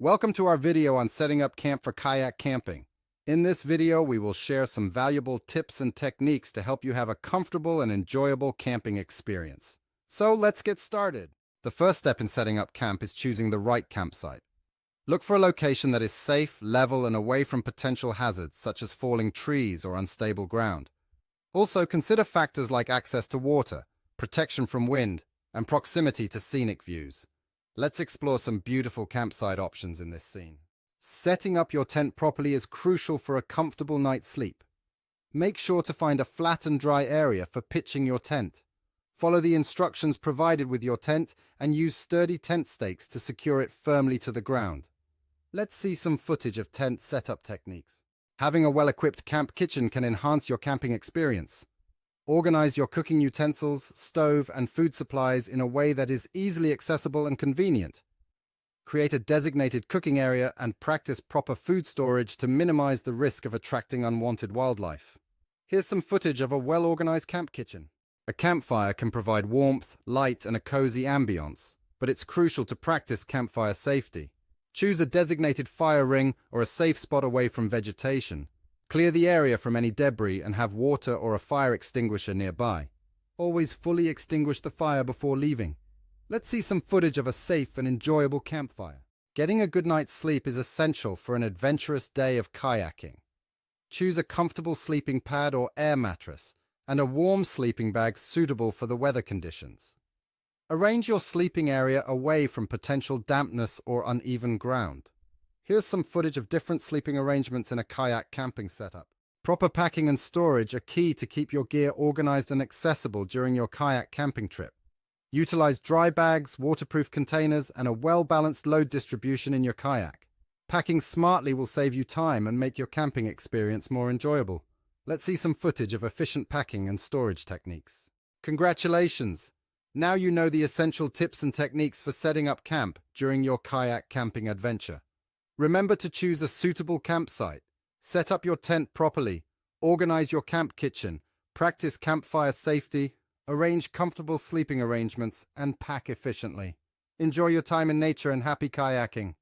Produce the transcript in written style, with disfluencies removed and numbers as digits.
Welcome to our video on setting up camp for kayak camping. In this video, we will share some valuable tips and techniques to help you have a comfortable and enjoyable camping experience. So let's get started. The first step in setting up camp is choosing the right campsite. Look for a location that is safe, level, and away from potential hazards such as falling trees or unstable ground. Also, consider factors like access to water, protection from wind, and proximity to scenic views. Let's explore some beautiful campsite options in this scene. Setting up your tent properly is crucial for a comfortable night's sleep. Make sure to find a flat and dry area for pitching your tent. Follow the instructions provided with your tent and use sturdy tent stakes to secure it firmly to the ground. Let's see some footage of tent setup techniques. Having a well-equipped camp kitchen can enhance your camping experience. Organize your cooking utensils, stove, and food supplies in a way that is easily accessible and convenient. Create a designated cooking area and practice proper food storage to minimize the risk of attracting unwanted wildlife. Here's some footage of a well-organized camp kitchen. A campfire can provide warmth, light, and a cozy ambience, but it's crucial to practice campfire safety. Choose a designated fire ring or a safe spot away from vegetation. Clear the area from any debris and have water or a fire extinguisher nearby. Always fully extinguish the fire before leaving. Let's see some footage of a safe and enjoyable campfire. Getting a good night's sleep is essential for an adventurous day of kayaking. Choose a comfortable sleeping pad or air mattress and a warm sleeping bag suitable for the weather conditions. Arrange your sleeping area away from potential dampness or uneven ground. Here's some footage of different sleeping arrangements in a kayak camping setup. Proper packing and storage are key to keep your gear organized and accessible during your kayak camping trip. Utilize dry bags, waterproof containers, and a well-balanced load distribution in your kayak. Packing smartly will save you time and make your camping experience more enjoyable. Let's see some footage of efficient packing and storage techniques. Congratulations! Now you know the essential tips and techniques for setting up camp during your kayak camping adventure. Remember to choose a suitable campsite, set up your tent properly, organize your camp kitchen, practice campfire safety, arrange comfortable sleeping arrangements, and pack efficiently. Enjoy your time in nature and happy kayaking.